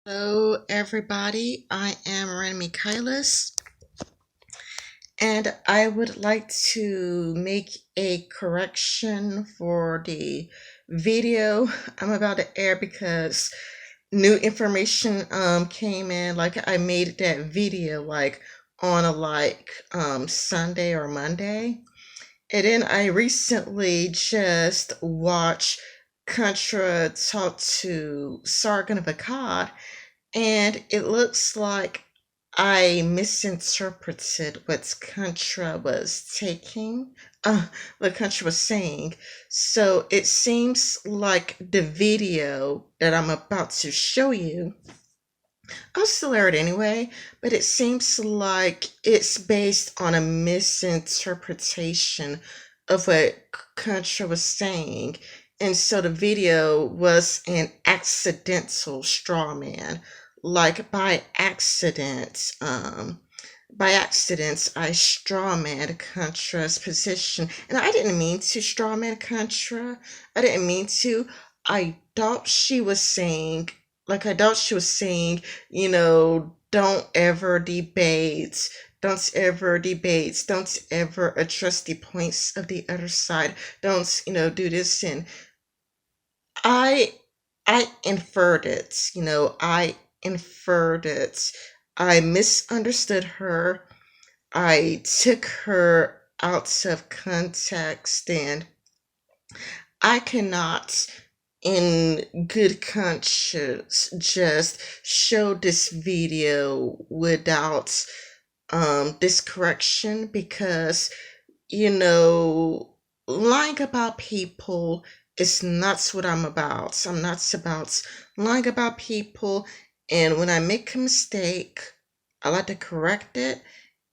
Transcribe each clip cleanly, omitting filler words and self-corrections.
Hello, everybody. I am Ren Michaelis, and I would like to make a correction for the video I'm about to air because new information came in. Like I made that video on a Sunday or Monday, and then I recently just watched Contra talk to Sargon of Akkad, and it looks like I misinterpreted what Contra was saying. So it seems like the video that I'm about to show you, I'll still air it anyway, but it seems like it's based on a misinterpretation of what Contra was saying. And so the video was an accidental straw man. Like by accident, I straw man Contra's position. And I didn't mean to straw man Contra. I didn't mean to. I thought she was saying I thought she was saying, don't ever address the points of the other side, don't, do this. And I, I inferred it, I inferred it. I misunderstood her. I took her out of context, and I cannot in good conscience just show this video without this correction, because lying about people is not what I'm about. I'm not about lying about people, and when I make a mistake, I like to correct it.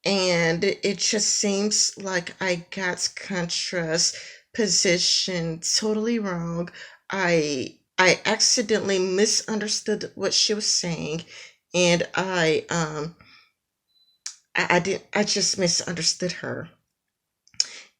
And it just seems like I got Contra's position totally wrong. I accidentally misunderstood what she was saying, and I just misunderstood her.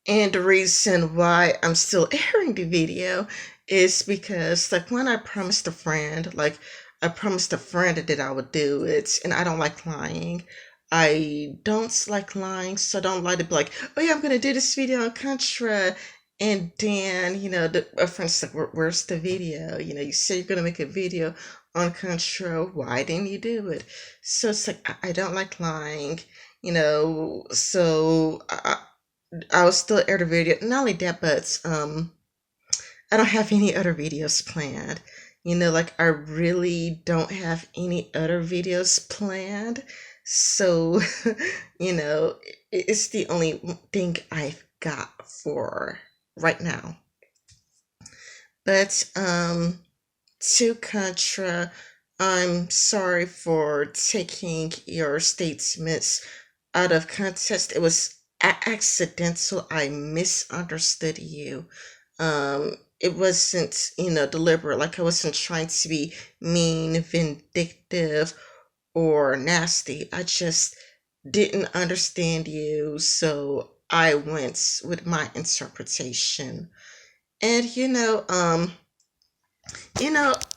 And the reason why I'm still airing the video is because, when I promised a friend that I would do it, and I don't like lying. I don't like lying, so I don't like to be like, oh yeah, I'm gonna do this video on Contra, and then, a friend's like, where's the video? You said you're gonna make a video on Contra, why didn't you do it? So it's like, I don't like lying, so I will still air the video. Not only that, but I don't have any other videos planned. I really don't have any other videos planned. So, it's the only thing I've got for right now. But to Contra, I'm sorry for taking your statements out of context. It was accidental. I misunderstood you. It wasn't, deliberate. Like, I wasn't trying to be mean, vindictive, or nasty. I just didn't understand you, so I went with my interpretation. And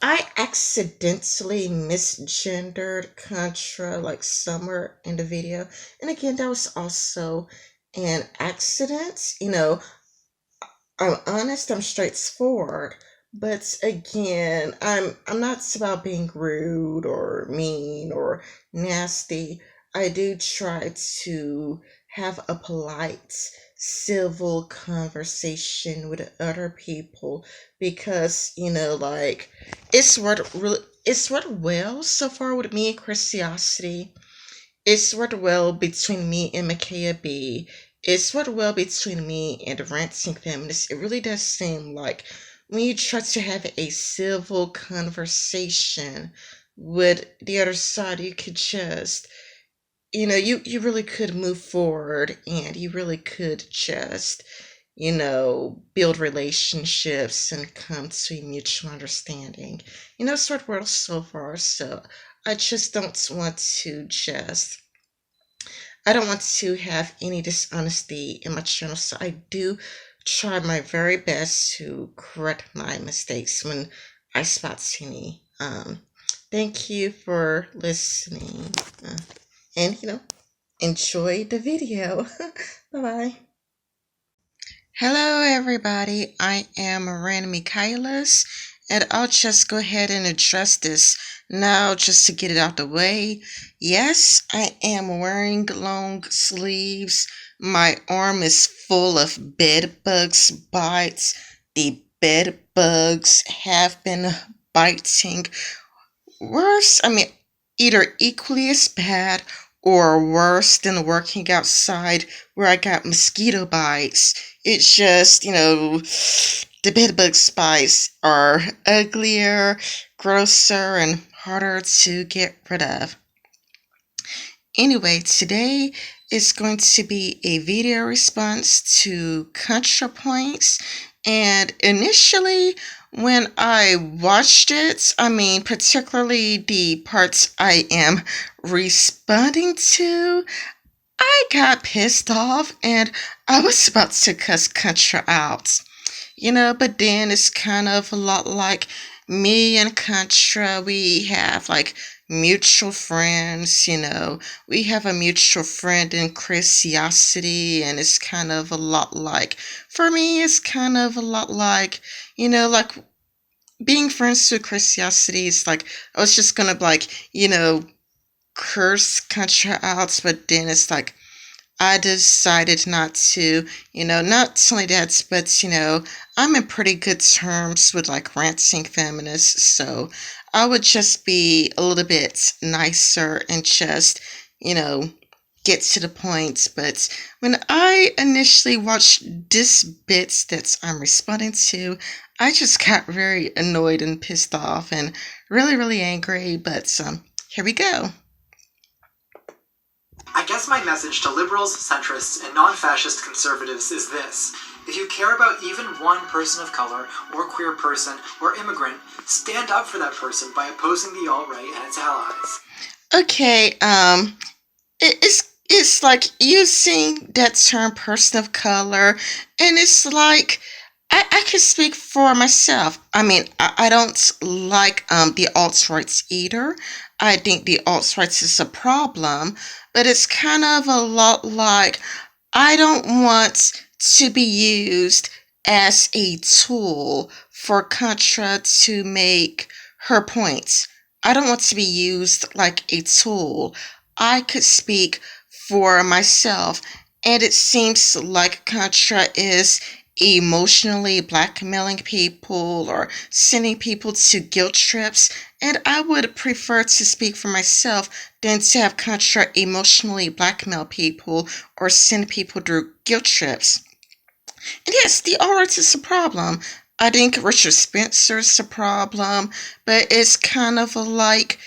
I accidentally misgendered Contra somewhere in the video. And again, that was also an accident. I'm honest, I'm straightforward. But again, I'm not about being rude or mean or nasty. I do try to have a polite, civil conversation with other people, because it's worked well so far with me and Christiosity. It's worked well between me and Micaiah B. It's worked well between me and the ranting feminist. It really does seem like when you try to have a civil conversation with the other side, you could just, you really could move forward, and you really could just, build relationships and come to a mutual understanding. It's worked well so far, so I just don't want to just I don't want to have any dishonesty in my channel, so I do try my very best to correct my mistakes when I spot any. Thank you for listening. And, enjoy the video. Bye bye. Hello, everybody. I am Miranda Michaelis, and I'll just go ahead and address this now just to get it out the way. Yes, I am wearing long sleeves. My arm is full of bed bugs bites. The bed bugs have been biting worse, either equally as bad or worse than working outside where I got mosquito bites. It's just, the bedbug bites are uglier, grosser, and harder to get rid of. Anyway, today is going to be a video response to Contrapoints. And initially, when I watched it, particularly the parts I am responding to, I got pissed off and I was about to cuss Contra out. But then it's kind of a lot like me and Contra. We have like mutual friends, We have a mutual friend in Chrisiosity, and it's kind of a lot like, for me, it's kind of a lot like, like being friends with Chrisiosity is like, I was just gonna like, curse Contra out, but then it's like, I decided not to, not only that, but, I'm in pretty good terms with like ranting feminists, so I would just be a little bit nicer and just, get to the point. But when I initially watched this bit that I'm responding to, I just got very annoyed and pissed off and really, really angry, but here we go. I guess my message to liberals, centrists, and non-fascist conservatives is this. If you care about even one person of color, or queer person, or immigrant, stand up for that person by opposing the alt-right and its allies. Okay, it's like using that term person of color, and it's like I can speak for myself. I don't like the alt-rights either. I think the alt-rights is a problem, but it's kind of a lot like I don't want to be used as a tool for Contra to make her points. I don't want to be used like a tool. I could speak for myself, and it seems like Contra is emotionally blackmailing people or sending people to guilt trips, and I would prefer to speak for myself than to have Contra emotionally blackmail people or send people through guilt trips. And yes, the art is a problem. I think Richard Spencer's a problem, but it's kind of like,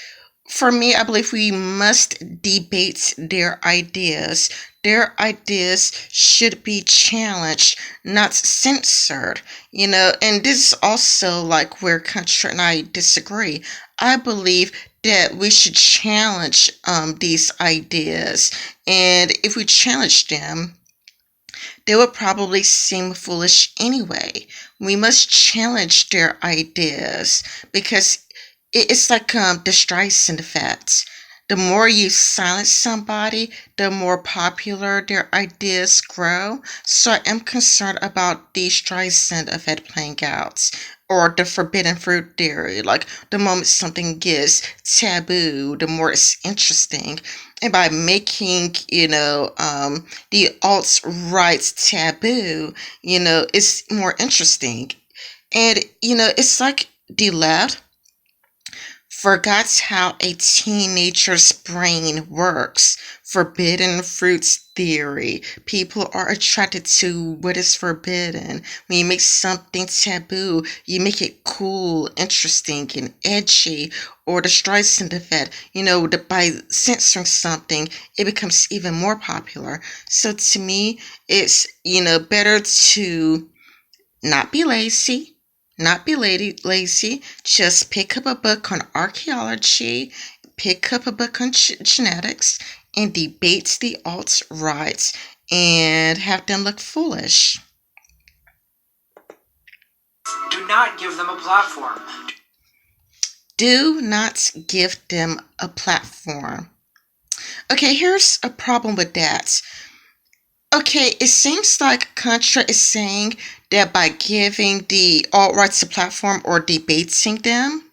for me, I believe we must debate their ideas. Their ideas should be challenged, not censored, and this is also like where Contra and I disagree. I believe that we should challenge these ideas, and if we challenge them, they would probably seem foolish anyway. We must challenge their ideas because it's like the Streisand effect. The more you silence somebody, the more popular their ideas grow. So I am concerned about the Streisand effect playing out, or the forbidden fruit theory. Like, the moment something gets taboo, the more it's interesting. And by making, the alt-right taboo, it's more interesting. And, it's like the left forgot how a teenager's brain works. Forbidden fruits theory. People are attracted to what is forbidden. When you make something taboo, you make it cool, interesting, and edgy. Or the Streisand effect, by censoring something, it becomes even more popular. So to me, it's, better to not be lazy. Not be lazy. Just pick up a book on archaeology, pick up a book on genetics, and debate the alt-right and have them look foolish. Do not give them a platform. Do not give them a platform. Okay, here's a problem with that. Okay, it seems like Contra is saying that by giving the alt-rights a platform or debating them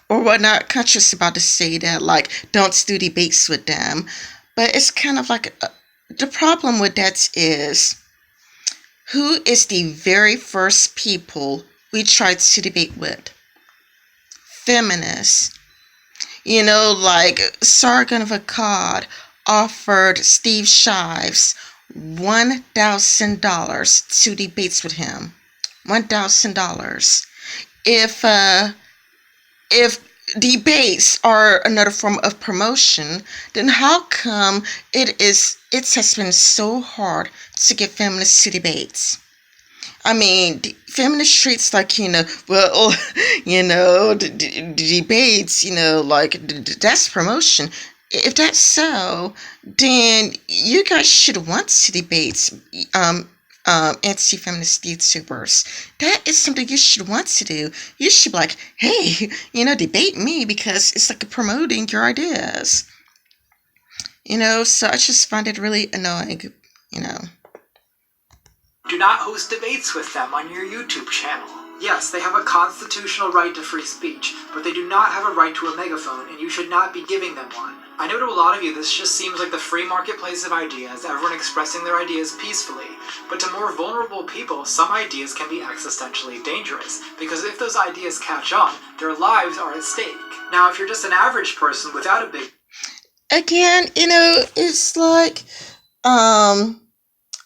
or whatnot, Contra's about to say that, like, don't do debates with them. But it's kind of like the problem with that is who is the very first people we tried to debate with? Feminists. You know, like Sargon of Akkad offered Steve Shives $1,000 to debates with him. $1,000. If debates are another form of promotion, then how come it has been so hard to get feminists to debates? I mean, feminist treats like, well, the debates, like that's promotion. If that's so, then you guys should want to debate anti-feminist YouTubers. That is something you should want to do. You should be like, hey, debate me because it's like promoting your ideas. So I just find it really annoying, Do not host debates with them on your YouTube channel. Yes, they have a constitutional right to free speech, but they do not have a right to a megaphone, and you should not be giving them one. I know to a lot of you this just seems like the free marketplace of ideas, everyone expressing their ideas peacefully, but to more vulnerable people, some ideas can be existentially dangerous, because if those ideas catch on, their lives are at stake. Now, if you're just an average person without a big... Again, it's like,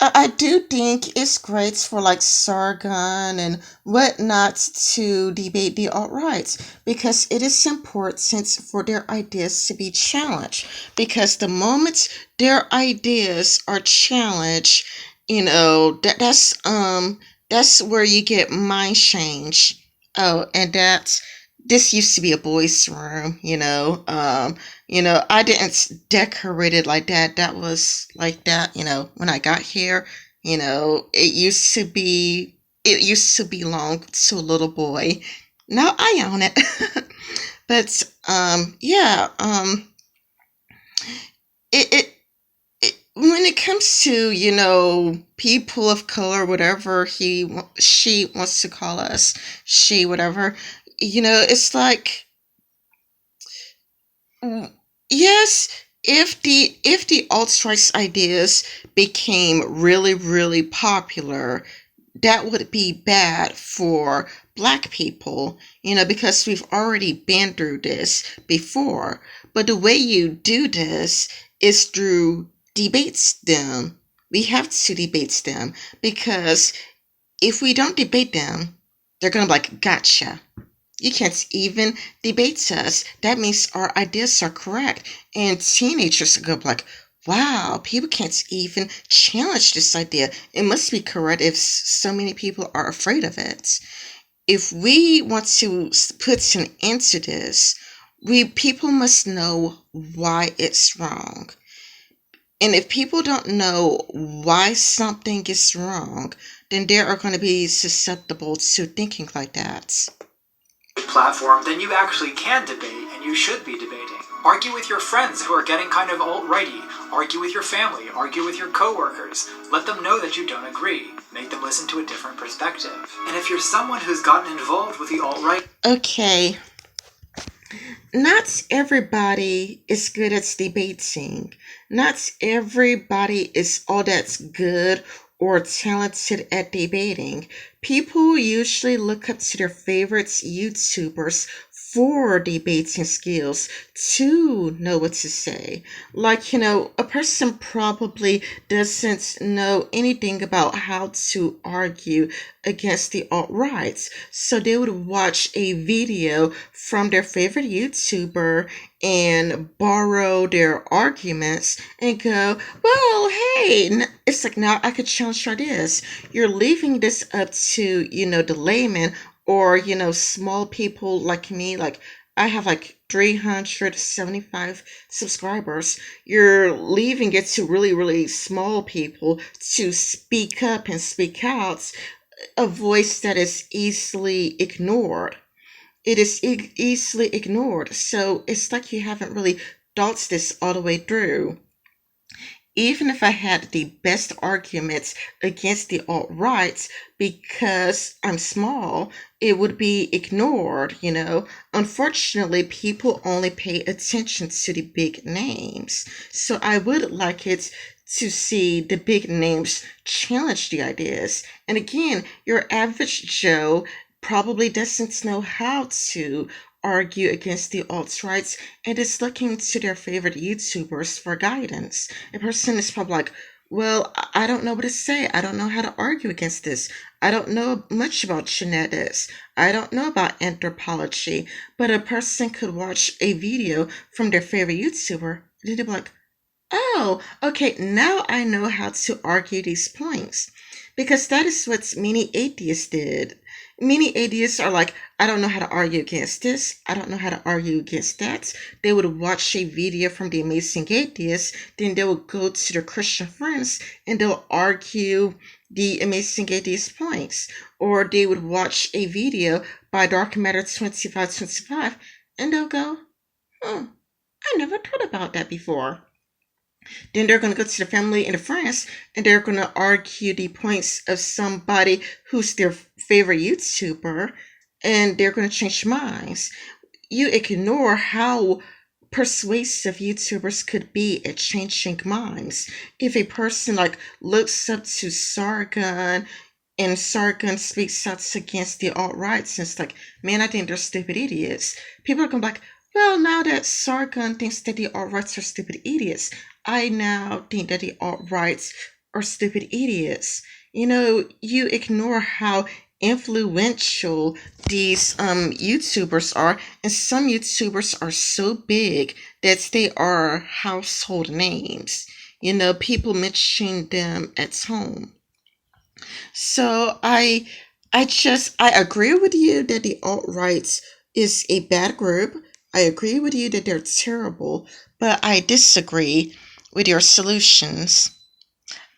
I do think it's great for like Sargon and whatnot to debate the alt-rights because it is important for their ideas to be challenged. Because the moment their ideas are challenged, that's where you get mind change. Oh, and this used to be a boys' room, I didn't decorate it like that. That was like that, when I got here, it used to belong to a little boy. Now I own it. But yeah, when it comes to, people of color, whatever she wants to call us, she, whatever, it's like, yes, if the alt-rights ideas became really, really popular, that would be bad for black people, because we've already been through this before. But the way you do this is through debates them. We have to debate them because if we don't debate them, they're gonna be like, gotcha. You can't even debate us. That means our ideas are correct. And teenagers are going to be like, wow, people can't even challenge this idea. It must be correct if so many people are afraid of it. If we want to put an end to this, people must know why it's wrong. And if people don't know why something is wrong, then they are going to be susceptible to thinking like that. Platform, then you actually can debate, and you should be debating. Argue with your friends who are getting kind of alt-righty. Argue with your family. Argue with your coworkers. Let them know that you don't agree. Make them listen to a different perspective. And if you're someone who's gotten involved with the alt-right... Okay. Not everybody is good at debating. Not everybody is all that's good or talented at debating. People usually look up to their favorite YouTubers for debating skills to know what to say. Like, a person probably doesn't know anything about how to argue against the alt-rights. So they would watch a video from their favorite YouTuber and borrow their arguments and go, well, hey, it's like, now I could challenge your ideas. You're leaving this up to, the layman or, small people like me. Like, I have like 375 subscribers. You're leaving it to really, really small people to speak up and speak out, a voice that is easily ignored. it is easily ignored. So it's like you haven't really thought this all the way through. Even if I had the best arguments against the alt-right, because I'm small, it would be ignored. Unfortunately, people only pay attention to the big names. So I would like it to see the big names challenge the ideas. And again, your average Joe probably doesn't know how to argue against the alt-rights and is looking to their favorite YouTubers for guidance. A person is probably like, well, I don't know what to say. I don't know how to argue against this. I don't know much about genetics. I don't know about anthropology. But a person could watch a video from their favorite YouTuber and they'd be like, oh, okay, now I know how to argue these points. Because that is what many atheists did. Many atheists are like, I don't know how to argue against this. I don't know how to argue against that. They would watch a video from the Amazing Atheist, then they would go to their Christian friends and they'll argue the Amazing Atheist points. Or they would watch a video by Dark Matter 2525 and they'll go, I never thought about that before. Then they're going to go to the family and the friends and they're going to argue the points of somebody who's their favorite YouTuber and they're going to change minds. You ignore how persuasive YouTubers could be at changing minds. If a person looks up to Sargon and Sargon speaks out against the alt-rights and it's like, man, I think they're stupid idiots. People are going to be like, well, now that Sargon thinks that the alt-rights are stupid idiots, I now think that the alt-rights are stupid idiots. You ignore how influential these YouTubers are, and some YouTubers are so big that they are household names. People mention them at home. So I agree with you that the alt-right is a bad group. I agree with you that they're terrible, but I disagree with your solutions.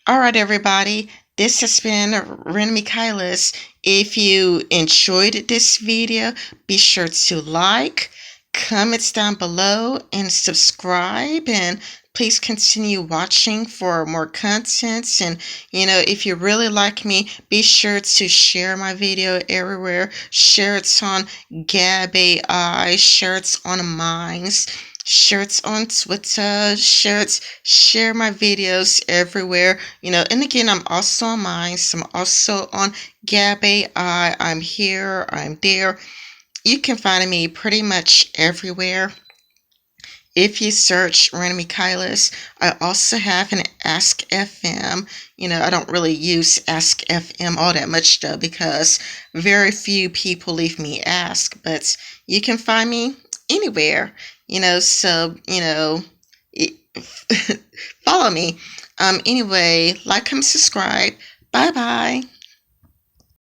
All right, everybody. This has been Ren Michaelis. If you enjoyed this video, be sure to like, comment down below, and subscribe. And please continue watching for more contents. And, if you really like me, be sure to share my video everywhere. Share it on Gab AI, share it on Minds, share it on Twitter, share my videos everywhere. And again, I'm also on Minds. I'm also on Gab AI. I'm here, I'm there. You can find me pretty much everywhere. If you search Ren Michaelis, I also have an Ask FM. I don't really use Ask FM all that much though, because very few people leave me Ask, but you can find me anywhere, so, follow me. Anyway, like, comment, subscribe. Bye bye.